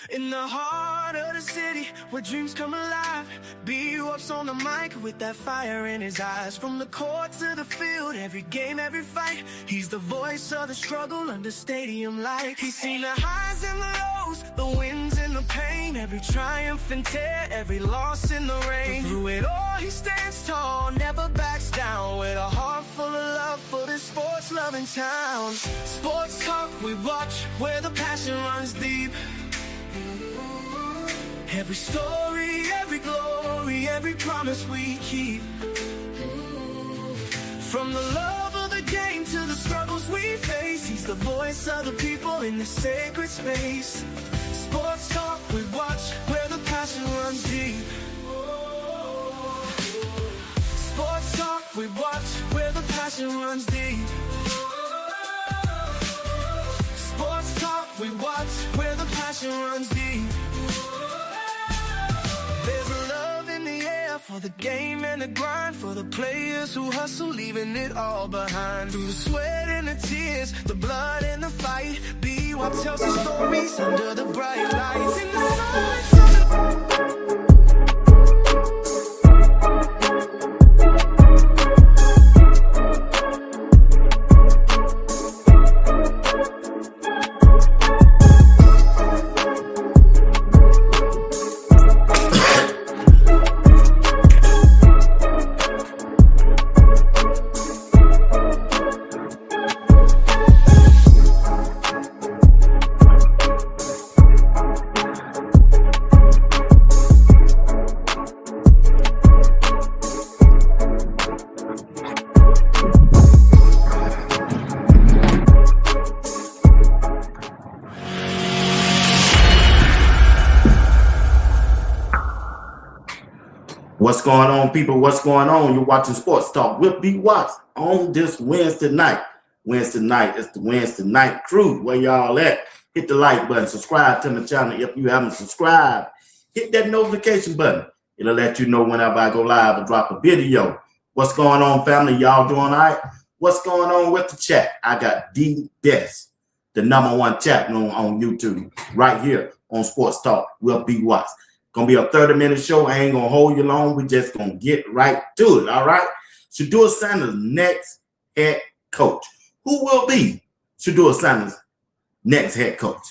In the heart of the city, where dreams come alive, B-Up's on the mic with that fire in his eyes. From the court to the field, every game, every fight, he's the voice of the struggle under stadium lights. He's seen the highs and the lows, the wins and the pain, every triumph and tear, every loss in the rain. But through it all, he stands tall, never backs down, with a heart full of love for this sports-loving town. Sports talk we watch, where the passion runs deep. Every story, every glory, every promise we keep. From the love of the game to the struggles we face, he's the voice of the people in this sacred space. Sports talk we watch, where the passion runs deep. Sports talk we watch, where the passion runs deep. Sports talk we watch, where the passion runs deep. There's a love in the air for the game and the grind, for the players who hustle, leaving it all behind. Through the sweat and the tears, the blood and the fight, B-Wop tells his stories under the bright lights. In the silence. What's going on, people? What's going on? You're watching Sports Talk with B-Watts on this Wednesday night. Wednesday night, it's the Wednesday night crew. Where y'all at? Hit the like button. Subscribe to my channel if you haven't subscribed. Hit that notification button. It'll let you know whenever I go live or drop a video. What's going on, family? Y'all doing all right? What's going on with the chat? I got D-Best, the #1 chat room on YouTube, right here on Sports Talk with B-Watts. Gonna be a 30-minute show. I ain't gonna hold you long. We just gonna get right to it. All right. Shedeur Sanders' next head coach. Who will be Shedeur Sanders' next head coach?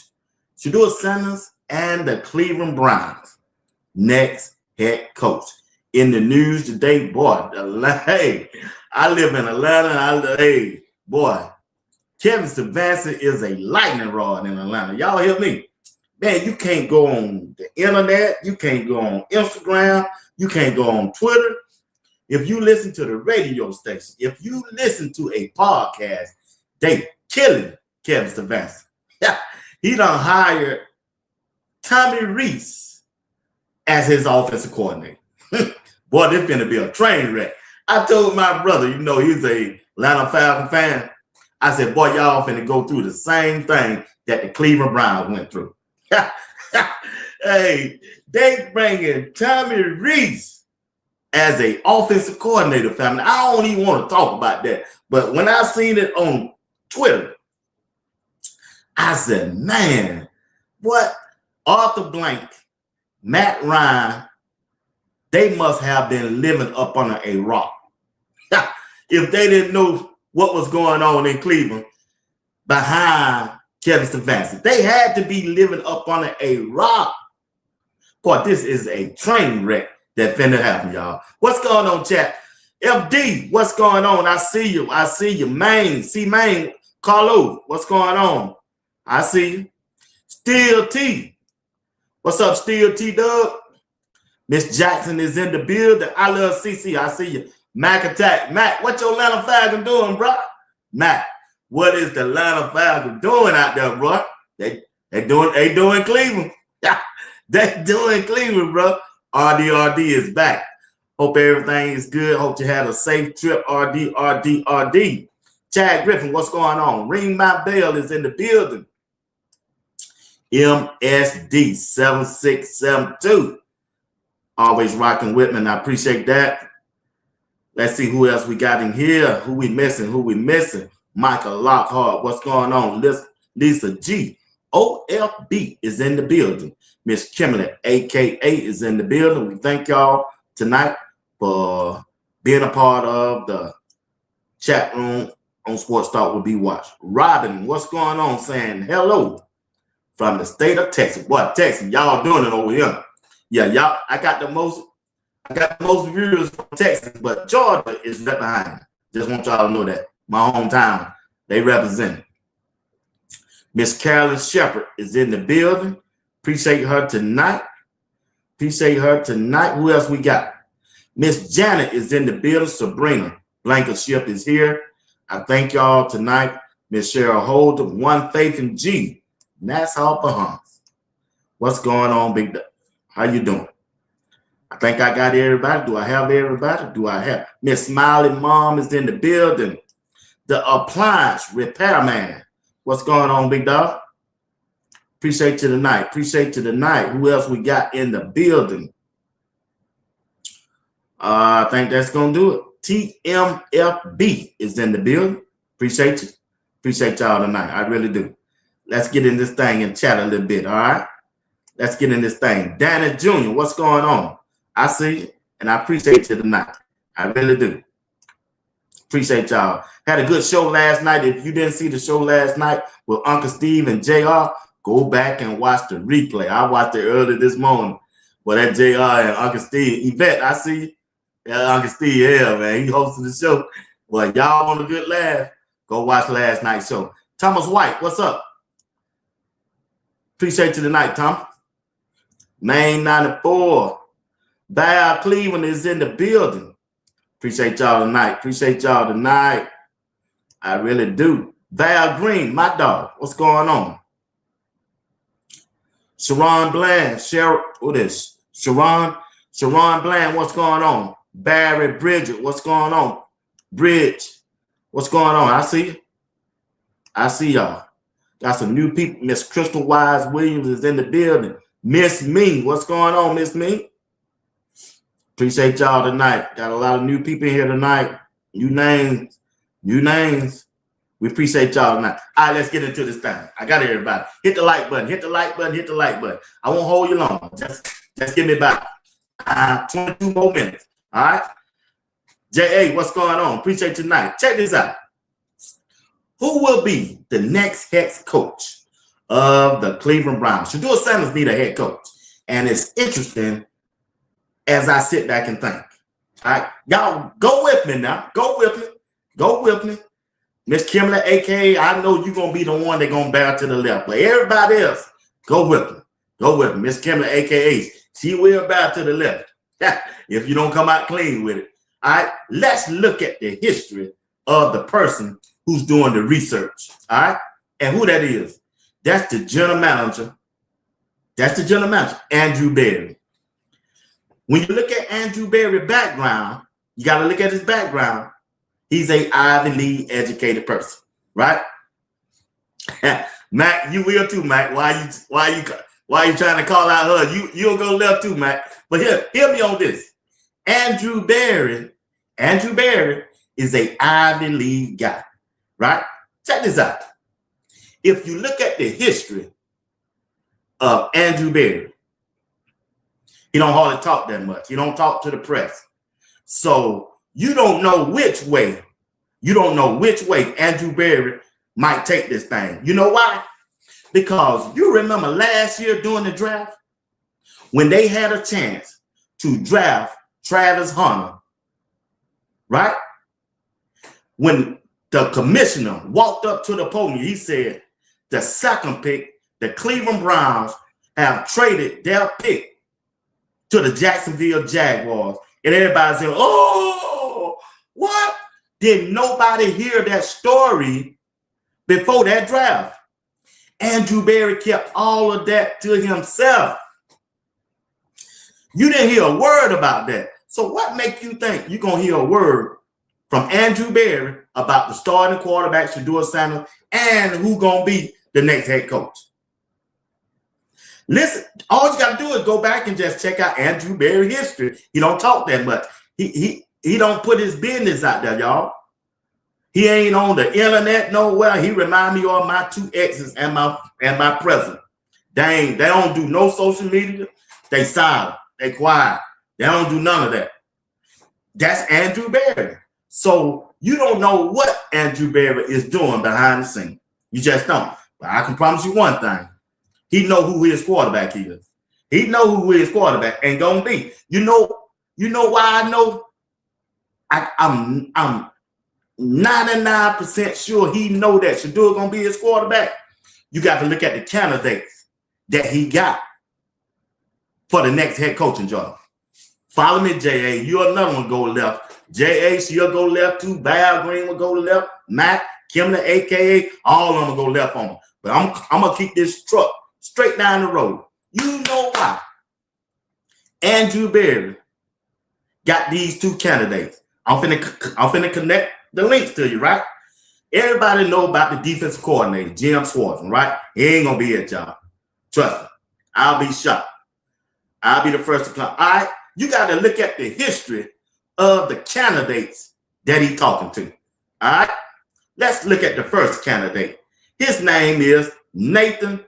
Shedeur Sanders and the Cleveland Browns next head coach. In the news today, boy. Hey, I live in Atlanta. Hey, boy, Kevin Stefanski is a lightning rod in Atlanta. Y'all hear me? Man, you can't go on the internet. You can't go on Instagram. You can't go on Twitter. If you listen to the radio station, if you listen to a podcast, they killing Kevin Stefanski. Yeah, he done hired Tommy Reese as his offensive coordinator. Boy, this finna be a train wreck. I told my brother, you know, he's a Atlanta Falcon fan. I said, boy, y'all finna go through the same thing that the Cleveland Browns went through. Hey, they bringing Tommy Reese as a offensive coordinator, family. I don't even want to talk about that. But when I seen it on Twitter, I said, man, what? Arthur Blank, Matt Ryan, they must have been living up under a rock. If they didn't know what was going on in Cleveland behind Kevin Stefanski, they had to be living up under a rock. Boy, this is a train wreck that finna happen, y'all. What's going on, chat? FD, what's going on? I see you. I see you. Maine, C-Maine, Carlo, what's going on? I see you. Steel T. What's up, Steel T, Doug? Miss Jackson is in the building. I love CC. I see you. Mac Attack. Mac, what your Atlanta Falcon doing, bro? Mac, what is the Atlanta Falcon doing out there, bro? They doing Cleveland. They doing Cleveland, bro. RD is back. Hope everything is good. Hope you had a safe trip. RD. Chad Griffin, what's going on? Ring My Bell is in the building. MSD 7672. Always rocking with me, and I appreciate that. Let's see who else we got in here. Who we missing? Michael Lockhart, what's going on? Lisa G. OFB is in the building. Miss Kimberly, AKA, is in the building. We thank y'all tonight for being a part of the chat room on Sports Talk Will Be Watched. Robin, what's going on? Saying hello from the state of Texas. Boy, Texas, y'all doing it over here. Yeah, y'all, I got the most viewers from Texas, but Georgia is right behind. Just want y'all to know that. My hometown, they represent. Miss Carolyn Shepherd is in the building. Appreciate her tonight. Appreciate her tonight. Who else we got? Miss Janet is in the building. Sabrina Blankenship is here. I thank y'all tonight. Miss Cheryl Holder, One Faith and G. Nassau, Bahamas. What's going on, Big Duck? How you doing? I think I got everybody. Do I have everybody? Do I have? Miss Smiley Mom is in the building. The appliance repairman. What's going on, Big Dog? Appreciate you tonight. Appreciate you tonight. Who else we got in the building? I think that's going to do it. TMFB is in the building. Appreciate you. Appreciate y'all tonight. I really do. Let's get in this thing and chat a little bit, all right? Let's get in this thing. Danny Jr., what's going on? I see you, and I appreciate you tonight. I really do. Appreciate y'all. Had a good show last night. If you didn't see the show last night with Uncle Steve and JR, go back and watch the replay. I watched it early this morning. Well, that JR and Uncle Steve, Yvette, I see you. Yeah, Uncle Steve, yeah, man. He hosted the show. Well, y'all want a good laugh, go watch last night's show. Thomas White, what's up? Appreciate you tonight, Tom. Main 94. Val Cleveland is in the building. Appreciate y'all tonight. Appreciate y'all tonight. I really do. Val Green, my dog. What's going on? Sharon Bland. What is Sharon Bland, what's going on? Barry Bridget, what's going on? Bridge, what's going on? I see you. I see y'all. Got some new people. Miss Crystal Wise Williams is in the building. Miss Me, what's going on, Miss Me? Appreciate y'all tonight. Got a lot of new people here tonight. New names. We appreciate y'all tonight. All right, let's get into this thing. I got everybody. Hit the like button. Hit the like button. Hit the like button. I won't hold you long. Just give me about 22 more minutes. All right. J.A., what's going on? Appreciate you tonight. Check this out. Who will be the next head coach of the Cleveland Browns? Shedeur Sanders need a head coach. And it's interesting as I sit back and think. All right. Y'all go with me now. Go with me. Go with me. Miss Kimberly, a.k.a. I know you're going to be the one that's going to bow to the left. But everybody else, go with me. Go with me. Miss Kimberly, a.k.a. she will bow to the left. If you don't come out clean with it. All right. Let's look at the history of the person who's doing the research. All right. And who that is. That's the general manager. That's the general manager, Andrew Berry. When you look at Andrew Berry's background, you got to look at his background. He's a Ivy League educated person, right? Mac, you will too, Mac. Why you trying to call out her? You'll go left too, Mac. But hear me on this. Andrew Berry is a Ivy League guy, right? Check this out. If you look at the history of Andrew Berry, he don't hardly talk that much. He don't talk to the press. So you don't know which way Andrew Berry might take this thing. You know why? Because you remember last year during the draft, when they had a chance to draft Travis Hunter, right? When the commissioner walked up to the podium, he said, the second pick, the Cleveland Browns have traded their pick to the Jacksonville Jaguars. And everybody said, oh, what? Did nobody hear that story before that draft? Andrew Berry kept all of that to himself. You didn't hear a word about that. So what make you think you're going to hear a word from Andrew Berry about the starting quarterback, Shedeur Sanders, and who's going to be the next head coach? Listen, all you got to do is go back and just check out Andrew Berry history. He don't talk that much. He don't put his business out there, y'all. He ain't on the internet nowhere. He remind me of my two exes and my present. They don't do no social media. They silent. They quiet. They don't do none of that. That's Andrew Berry. So you don't know what Andrew Berry is doing behind the scenes. You just don't. But I can promise you one thing. He know who his quarterback is. He know who his quarterback ain't gonna be. You know why I know? I'm 99% sure he know that Shedeur gonna be his quarterback. You got to look at the candidates that he got for the next head coaching job. Follow me, J.A. You're another one go left. J.A. she'll go left too. Val Green will go left. Matt, Kimler, a.k.a. all of them will go left on him. But I'm going to keep this truck straight down the road. You know why? Andrew Berry got these two candidates. I'm finna connect the links to you, right? Everybody know about the defensive coordinator, Jim Schwartzman, right? He ain't going to be at y'all. Trust me. I'll be shocked. I'll be the first to come. All right? You got to look at the history of the candidates that he's talking to. All right? Let's look at the first candidate. His name is Nathan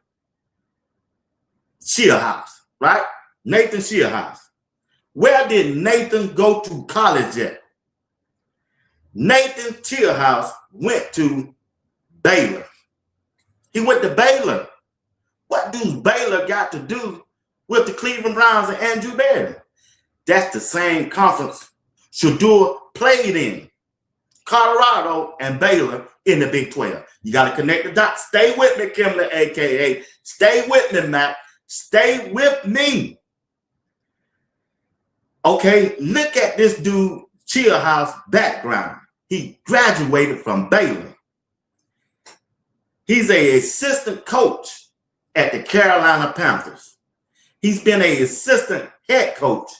Shearhouse, right? Nathan Shearhouse. Where did Nathan go to college at? Nathan Shearhouse went to Baylor. He went to Baylor. What does Baylor got to do with the Cleveland Browns and Andrew Berry? That's the same conference Shedeur played in. Colorado and Baylor in the Big 12. You got to connect the dots. Stay with me, Kimler, a.k.a. Stay with me, Matt. Stay with me. Okay, look at this dude, Shearhouse background. He graduated from Baylor. He's an assistant coach at the Carolina Panthers. He's been an assistant head coach,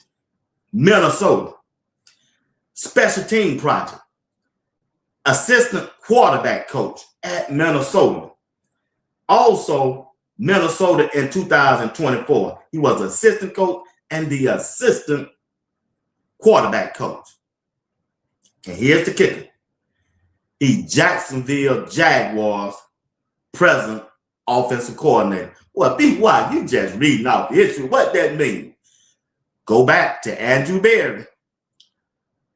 Minnesota. Special team project. Assistant quarterback coach at Minnesota. Also, Minnesota in 2024. He was assistant coach and the assistant quarterback coach. And here's the kicker. He's Jacksonville Jaguars present offensive coordinator. Well, B.Y., you just reading off the history. What that mean? Go back to Andrew Berry.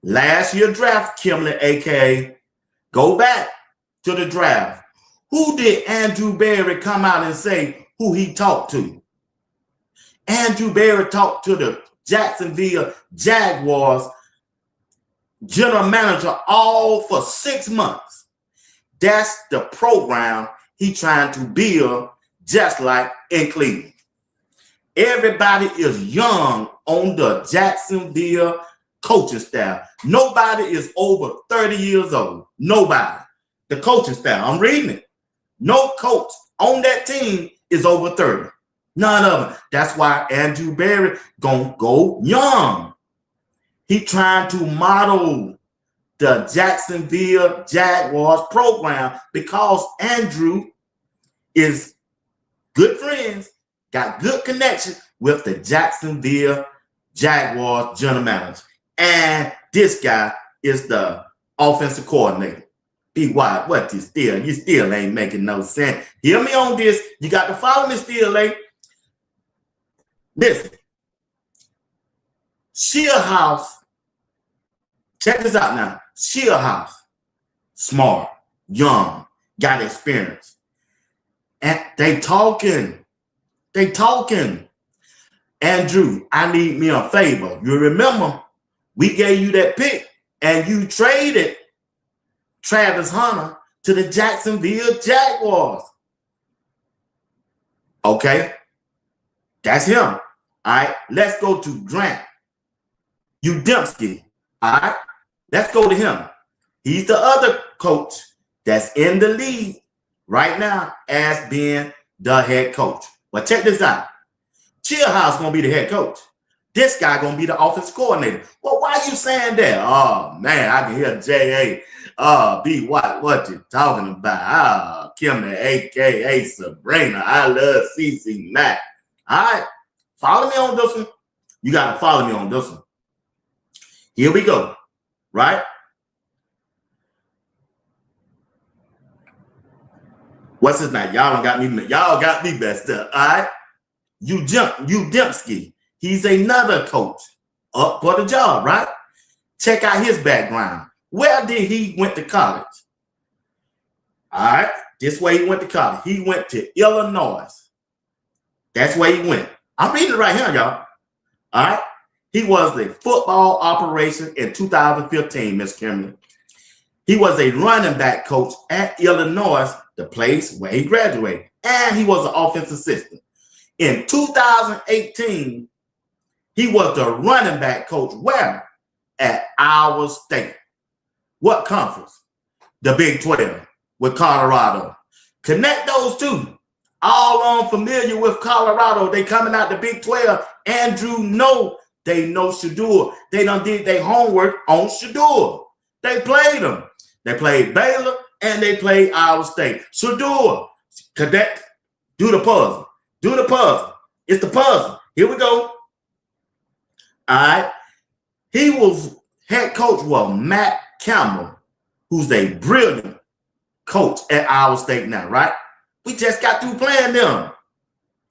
Last year draft, Kimler, a.k.a. Go back to the draft. Who did Andrew Berry come out and say who he talked to? Andrew Berry talked to the Jacksonville Jaguars general manager all for 6 months. That's the program he trying to build, just like in Cleveland. Everybody is young on the Jacksonville coaching staff. Nobody is over 30 years old. Nobody. The coaching staff, I'm reading it. No coach on that team is over 30. None of them. That's why Andrew Berry gonna go young. He trying to model the Jacksonville Jaguars program because Andrew is good friends, got good connection with the Jacksonville Jaguars general manager. And this guy is the offensive coordinator. Be quiet. What you still ain't making no sense. Hear me on this. You got to follow me still, eh? Listen. Shearhouse. Check this out now. Shearhouse. Smart, young, got experience. And they talking. Andrew, I need me a favor. You remember, we gave you that pick and you traded Travis Hunter to the Jacksonville Jaguars. Okay, that's him. All right, let's go to Grant Udemski. All right, let's go to him. He's the other coach that's in the league right now as being the head coach. But check this out. Shearhouse gonna be the head coach. This guy gonna be the offensive coordinator. Well, why are you saying that? Oh man, I can hear J.A. B. What you talking about? Kimmy, a.k.a. Sabrina. I love CC Mac. All right, follow me on this one. You got to follow me on this one. Here we go, right? What's his name? Y'all got me messed up. All right. Udemski. He's another coach up for the job, right? Check out his background. Where did he went to college? All right. This way he went to college. He went to Illinois. That's where he went. I'm reading it right here, y'all. All right. He was the football operation in 2015, Miss Kimberly. He was a running back coach at Illinois, the place where he graduated. And he was an offensive assistant. In 2018, he was the running back coach where? At Iowa State. What conference? The Big 12 with Colorado. Connect those two. All familiar with Colorado. They coming out the Big 12. Andrew they know Shedeur. They done did their homework on Shedeur. They played them. They played Baylor and they played Iowa State. Shedeur, connect, do the puzzle. Do the puzzle. It's the puzzle. Here we go. All right. He was head coach with Matt Campbell, who's a brilliant coach at Iowa State now, right? We just got through playing them.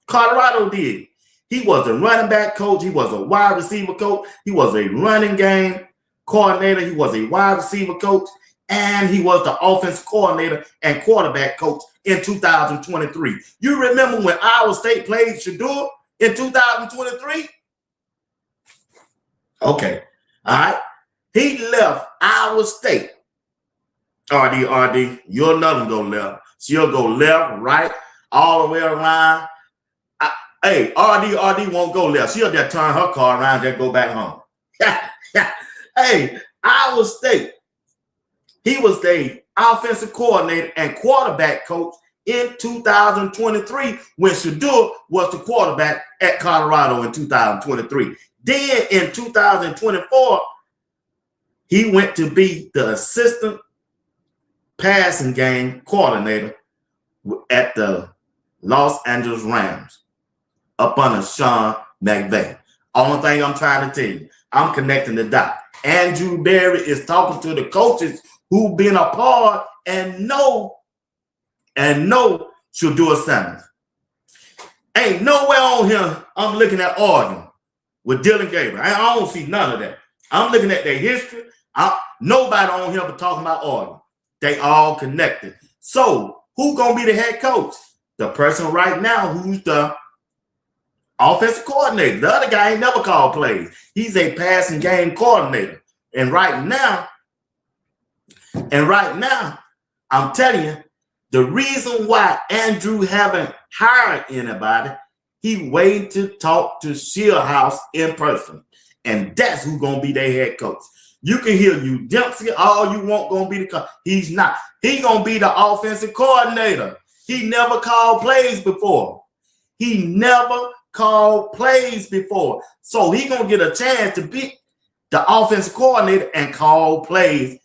Colorado did. He was a running back coach. He was a wide receiver coach. He was a running game coordinator. He was a wide receiver coach. And he was the offense coordinator and quarterback coach in 2023. You remember when Iowa State played Shedeur in 2023? Okay. All right. He left Iowa State. RD, you'll never go left. She'll go left, right, all the way around. Hey, RD won't go left. She'll just turn her car around and just go back home. Hey, Iowa State. He was the offensive coordinator and quarterback coach in 2023 when Shedeur was the quarterback at Colorado in 2023. Then in 2024, he went to be the assistant passing game coordinator at the Los Angeles Rams up under Sean McVay. Only thing I'm trying to tell you, I'm connecting the dot. Andrew Berry is talking to the coaches who've been a part and know Shedeur Sanders. Ain't nowhere on here I'm looking at Oregon with Dylan Gabriel. I don't see none of that. I'm looking at their history. Nobody on here but talking about Oregon. They all connected. So who's going to be the head coach? The person right now who's the offensive coordinator. The other guy ain't never called plays. He's a passing game coordinator. And right now, I'm telling you, the reason why Andrew haven't hired anybody, he waiting to talk to Shieldhouse in person. And that's who's going to be their head coach. You can hear Udemski all you want going to be the coach. He's not. He's going to be the offensive coordinator. He never called plays before. So he's going to get a chance to be the offensive coordinator and call plays.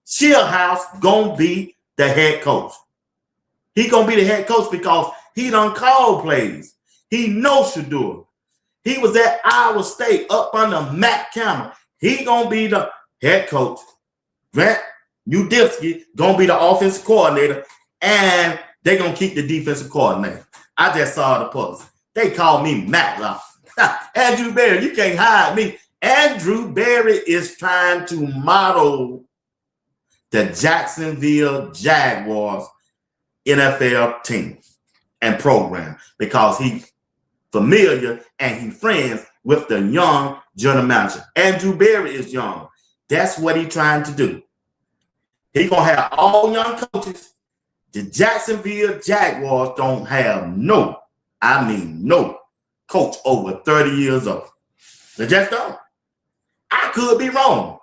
Shieldhouse going to be the head coach. He going to be the head coach because he done call plays. He knows Shedeur. He was at Iowa State up under Matt Campbell. He going to be the head coach. Grant Udemski going to be the offensive coordinator, and they're going to keep the defensive coordinator. I just saw the post. They call me Matlock. Andrew Berry, you can't hide me. Andrew Berry is trying to model the Jacksonville Jaguars NFL team and program because he's familiar and he's friends with the young general manager. Andrew Berry is young. That's what he's trying to do. He's going to have all young coaches. The Jacksonville Jaguars don't have no coach over 30 years old. They just don't. I could be wrong.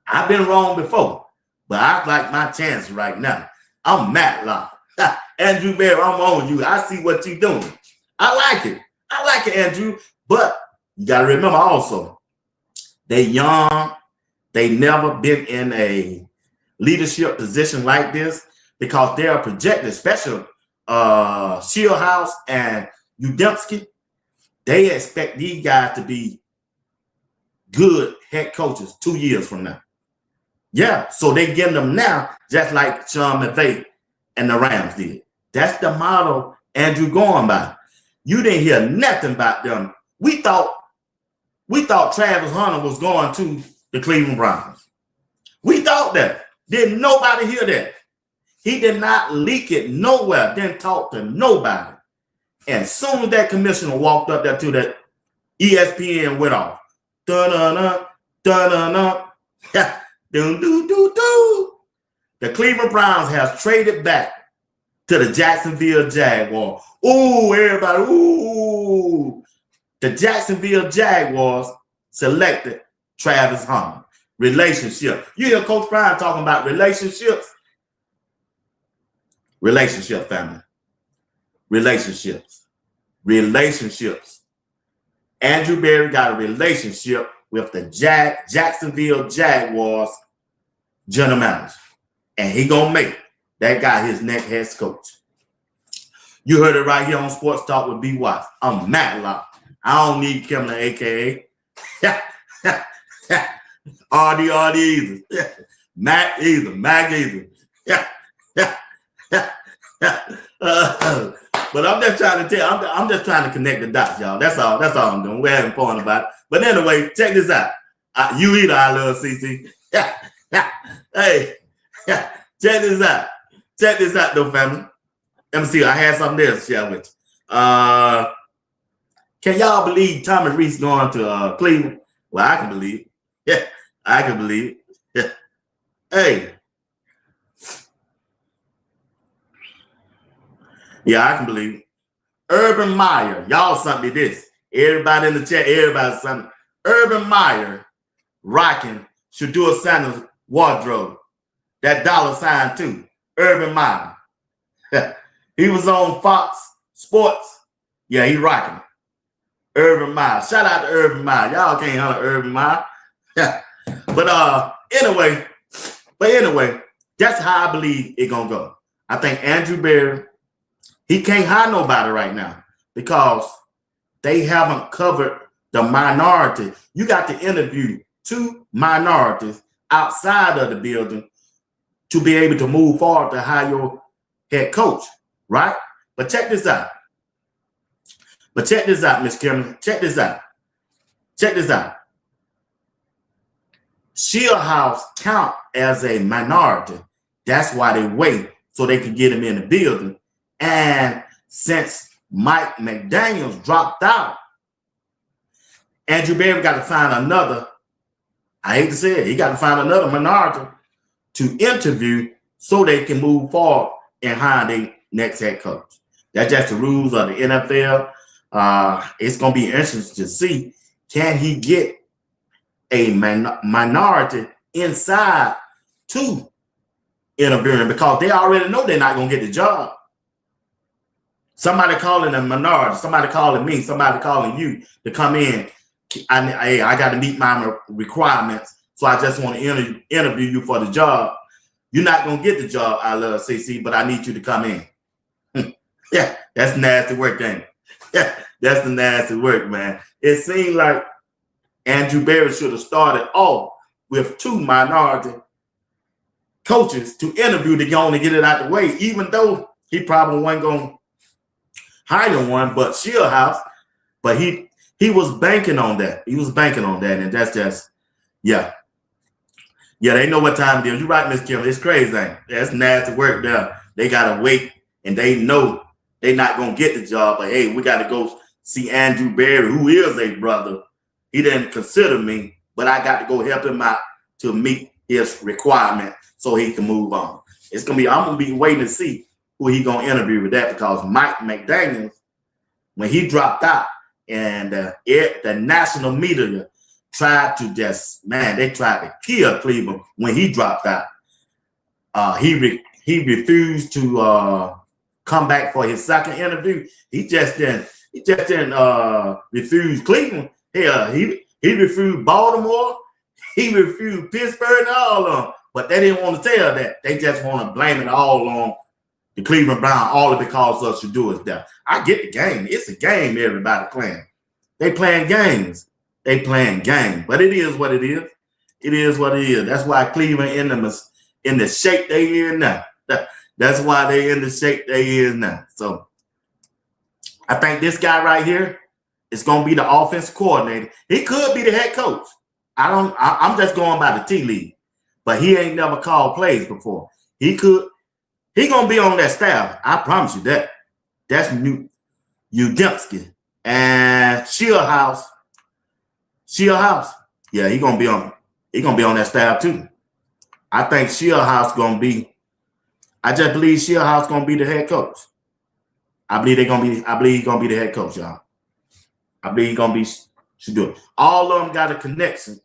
I've been wrong before, but I like my chances right now. I'm Matlock. Andrew Berry, I'm on you. I see what you're doing. I like it, Andrew. But you got to remember also, they young. They never been in a leadership position like this because they are projected, especially Shieldhouse and Udemski. They expect these guys to be good head coaches 2 years from now. Yeah, so they getting them now just like Sean McVay and the Rams did. That's the model Andrew going by. You didn't hear nothing about them. We thought Travis Hunter was going to the Cleveland Browns. We thought that. Didn't nobody hear that. He did not leak it nowhere. Didn't talk to nobody. And as soon as that commissioner walked up there to that ESPN went off. Dun-dun-dun, dun-dun-dun, dun-dun-dun-dun. The Cleveland Browns has traded back to the Jacksonville Jaguars. Ooh, everybody, ooh. The Jacksonville Jaguars selected Travis Hunter. Relationship. You hear Coach Prime talking about relationships? Relationship, family. Relationships. Relationships. Andrew Berry got a relationship with the Jacksonville Jaguars general manager. And he gonna make that guy his next head coach. You heard it right here on Sports Talk with B. Watts. I'm Matlock. I don't need Kim to AKA. RD either. Mac either. Mac either. But I'm just trying to tell. I'm just trying to connect the dots, y'all. That's all I'm doing. We're having fun about it. But anyway, check this out. You either, I love CC. Hey, check this out. Check this out, though, family. Let me see. I had something else to share with you. Can y'all believe Tommy Reese going to Cleveland? Well, I can believe it. Yeah, I can believe it. Yeah. Hey. Yeah, I can believe it. Urban Meyer, y'all sent me this. Everybody in the chat, everybody sent me. Urban Meyer rocking Shedeur Sanders' wardrobe. That $sign too. Urban Meyer. He was on Fox Sports. Yeah, he rocking it. Urban Meyer. Shout out to Urban Meyer. Y'all can't holler Urban Meyer. Yeah. But anyway, that's how I believe it gonna go. I think Andrew Berry, he can't hire nobody right now because they haven't covered the minority. You got to interview 2 minorities outside of the building to be able to move forward to hire your head coach, right? But check this out. Miss Kimberly. Check this out. Shieldhouse count as a minority. That's why they wait so they can get him in the building. And since Mike McDaniels dropped out, Andrew Berry got to find another, I hate to say it, he got to find another minority to interview so they can move forward and hire their next head coach. That's just the rules of the NFL. It's going to be interesting to see, can he get a minority inside to interviewing, because they already know they're not going to get the job. Somebody calling a minority, somebody calling me, somebody calling you to come in. I got to meet my requirements, so I just want to interview you for the job. You're not going to get the job, I love CC, but I need you to come in. Yeah, that's nasty work, ain't it? Yeah, that's the nasty work, man. It seemed like Andrew Berry should have started off with 2 minority coaches to interview to go on and get it out the way, even though he probably wasn't going to hire one, but Shieldhouse, but he was banking on that. He was banking on that, and that's just, yeah. Yeah, they know what time it is. You're right, Miss Kim. It's crazy, ain't it? That's nasty work there. They got to wait, and they know they're not going to get the job, but hey, we got to go see Andrew Berry, who is a brother. He didn't consider me, but I got to go help him out to meet his requirement so he can move on. I'm going to be waiting to see who he going to interview with that, because Mike McDaniels, when he dropped out and the national media tried to they tried to kill Cleveland when he dropped out. He refused to come back for his second interview. He just didn't refuse Cleveland. Hell, he refused Baltimore. He refused Pittsburgh and all of them. But they didn't want to tell that. They just want to blame it all on the Cleveland Browns, all because of Shedeur's death. I get the game. It's a game everybody playing. They playing games. They playing games. But it is what it is. It is what it is. That's why Cleveland in the shape they in now. That's why they in the shape they is now. So I think this guy right here is going to be the offense coordinator. He could be the head coach. I'm just going by the T League, but he ain't never called plays before. He could. He going to be on that staff. I promise you that. That's Udemski and Shieldhouse. Yeah, he going to be on. He going to be on that staff too. I think Shieldhouse going to be. I just believe Shieldhouse going to be the head coach. I believe he's going to be the head coach, y'all. I believe he's going to be Shedeur. All of them got a connection.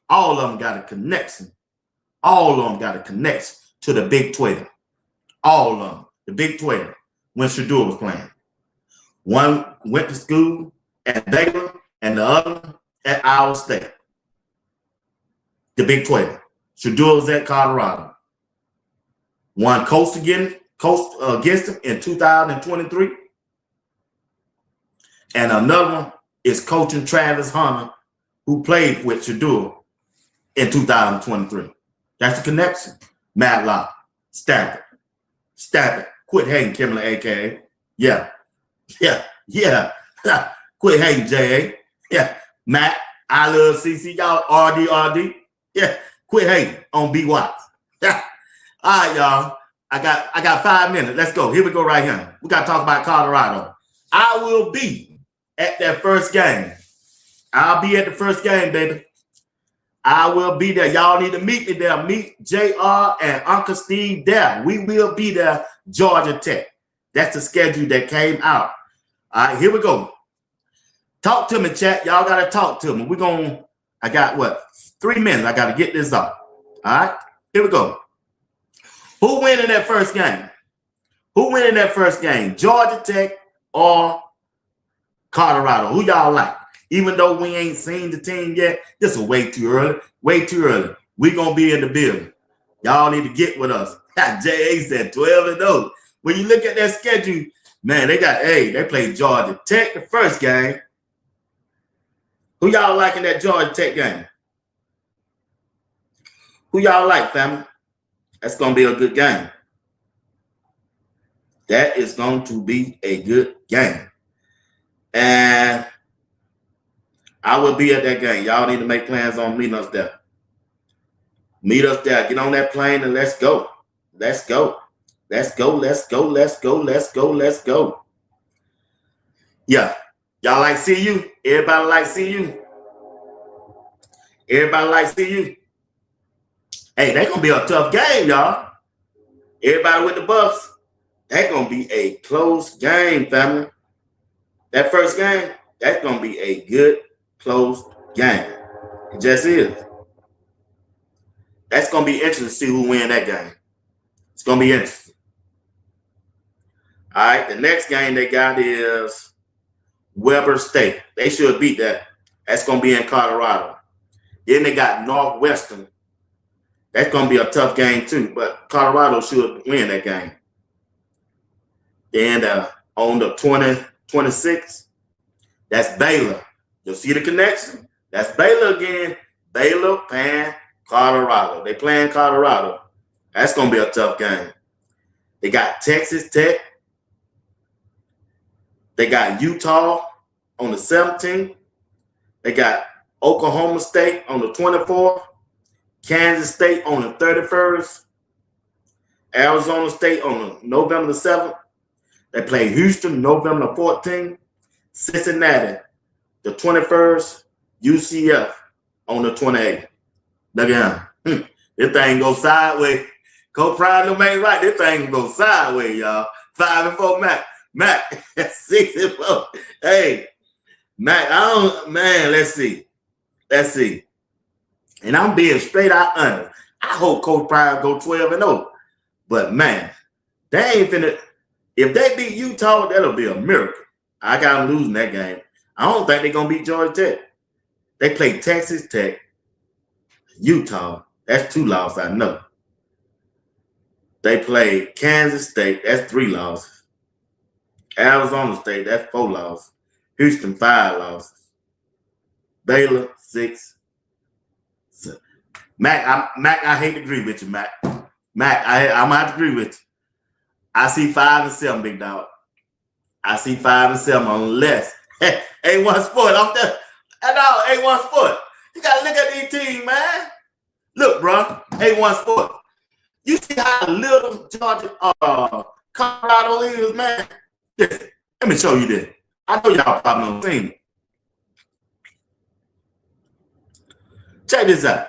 All of them got a connection. All of them got a connection to the Big 12. All of them. The Big 12 when Shedeur was playing. One went to school at Baylor and the other at Iowa State. The Big 12. Shedeur was at Colorado. One coached against him in 2023. And another one is coaching Travis Hunter, who played with Shedeur in 2023. That's the connection. Matlock, Stafford. Quit hating Kimberly, a.k.a. Yeah. Quit hating, J.A. Yeah. Matt, I love CC. Y'all, RD. Yeah. Quit hating on B. Watts. Yeah. All right, y'all. I got 5 minutes. Let's go. Here we go right here. We got to talk about Colorado. I will be at that first game. I'll be at the first game, baby. I will be there. Y'all need to meet me there. Meet JR and Uncle Steve there. We will be there, Georgia Tech. That's the schedule that came out. All right, here we go. Talk to me, chat. Y'all got to talk to me. I got 3 minutes. I got to get this off. All right, here we go. Who winning that first game? Georgia Tech or Colorado? Who y'all like? Even though we ain't seen the team yet, this is way too early. We going to be in the building. Y'all need to get with us. J.A. said 12-0. When you look at that schedule, man, they played Georgia Tech the first game. Who y'all like in that Georgia Tech game? Who y'all like, family? That's going to be a good game. That is going to be a good game. And I will be at that game. Y'all need to make plans on meeting us there. Meet us there. Get on that plane and let's go. Let's go. Yeah. Y'all like CU? Everybody like CU? Hey, that's going to be a tough game, y'all. Everybody with the Buffs, that's going to be a close game, family. That first game, that's going to be a good, close game. It just is. That's going to be interesting to see who win that game. It's going to be interesting. All right, the next game they got is Weber State. They should beat that. That's going to be in Colorado. Then they got Northwestern. That's going to be a tough game too, but Colorado should win that game. Then on the 26th, that's Baylor. You'll see the connection. That's Baylor again. Baylor and Colorado. They playing Colorado. That's going to be a tough game. They got Texas Tech. They got Utah on the 17th. They got Oklahoma State on the 24th. Kansas State on the 31st. Arizona State on November the 7th. They play Houston November the 14th. Cincinnati the 21st. UCF on the 28th. Look at him. This thing goes sideways. Coach Prime don't make right. This thing goes sideways, y'all. 5-4 Mac. 6-4. Hey, Mac, let's see. And I'm being straight out honest. I hope Coach Prime go 12-0. But man, they ain't finna. If they beat Utah, that'll be a miracle. I got them losing that game. I don't think they're gonna beat Georgia Tech. They play Texas Tech, Utah. That's 2 losses, I know. They play Kansas State. That's 3 losses. Arizona State. That's 4 losses. Houston 5 losses. Baylor 6. Mac, I hate to agree with you, Mac. I'm gonna have to agree with you. I see 5 and 7, big dog. I see 5 and 7 unless A1 Sport. I'm there. A1 Sport. You gotta look at these teams, man. Look, bro. A1 Sport. You see how little Georgia, Colorado is, man. Listen, let me show you this. I know y'all probably don't seen it. Check this out.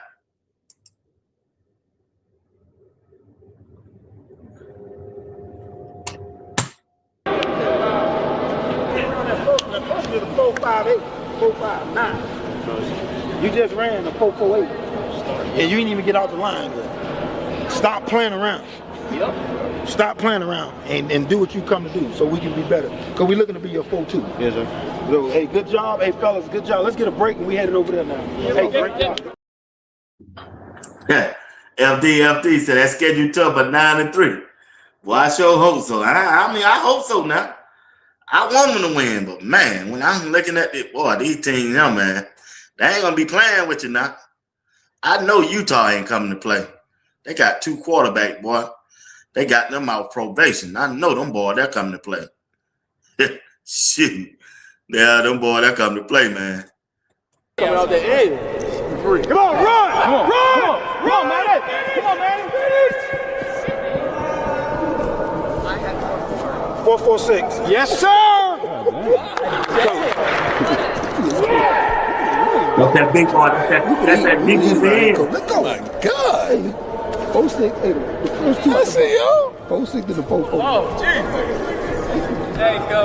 The 4.58, 4.59. You just ran the 4.48, and you didn't even get out the line. Stop playing around. Yep. Stop playing around and do what you come to do, so we can be better. Cause we're looking to be your 4-2. Yes, sir. So, hey, good job, hey fellas, good job. Let's get a break and we headed over there now. Hey, great job. FD said that schedule tough, but 9-3. Well, I sure hope so. I mean, I hope so now. I want them to win, but man, when I'm looking at it, boy, these teams now, man, they ain't gonna be playing with you now. I know Utah ain't coming to play. They got 2 quarterbacks, boy. They got them out probation. I know them boys, they're coming to play. Shoot. Yeah, them boys, they're coming to play, man. Coming out there, hey. Free. Come on, run! Come on, run! Come on, man! Come on, man! 4.46. Yes, sir! That's that big boy. That's that big man. Let's go. Oh my God. 4.6. Hey, the first 2. I see you. 4.6 to the 4.4. Oh, jeez. There you go.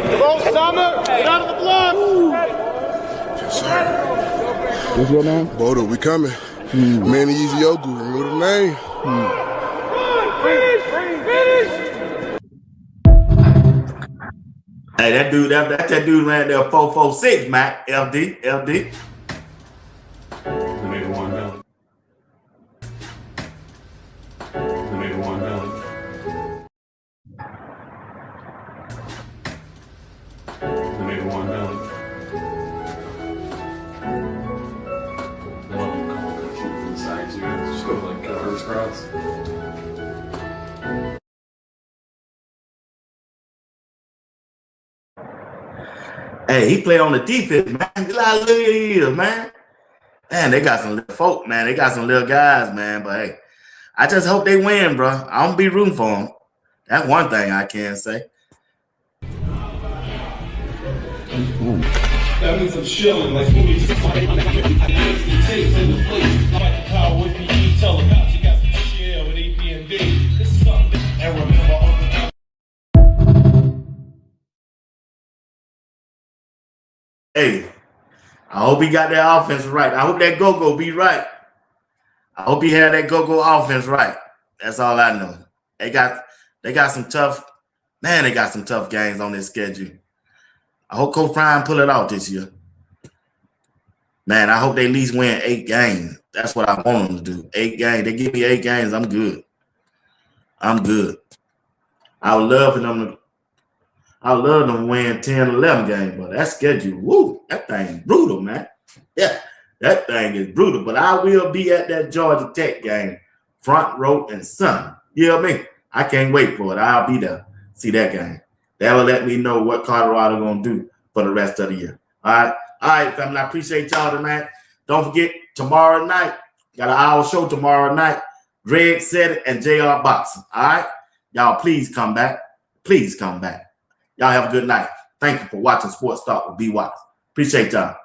Come on, Summer. Get out of the block. Yes, sir. What's your name? Bodo, we coming. Manny Easy Ogu, remember the name. Hey, that dude, that's that dude ran there 4.46, Mac. LD. The nigga one down. The nigga one down. The nigga one down. I love them couple countries inside too. Just go like cover sprouts. Hey, he played on the defense, man. Look at him, man. Man, they got some little folk, man. They got some little guys, man. But hey, I just hope they win, bro. I don't be rooting for them. That's one thing I can say. That means I'm chilling like movies. Tapes in the place. Like the power with me. Tell the cops you got some shit with APND. This is something. And remember all the time. Hey, I hope he got that offense right. I hope that go-go be right. I hope he had that go-go offense right. That's all I know. They got some tough, man, they got some tough games on this schedule. I hope Coach Prime pull it out this year. Man, I hope they at least win 8 games. That's what I want them to do. 8 games. They give me 8 games, I'm good. I'm good. I would love them to win 10, 11 games, but that schedule, woo, that thing is brutal, man. Yeah, that thing is brutal. But I will be at that Georgia Tech game, front row and center. You know what I mean? I can't wait for it. I'll be there. See that game. That'll let me know what Colorado gonna do for the rest of the year. All right, family. I appreciate y'all tonight. Don't forget, tomorrow night, got an hour show tomorrow night. Greg said it and JR Boxing. All right? Y'all, please come back. Please come back. Y'all have a good night. Thank you for watching Sports Talk with B. Watts. Appreciate y'all.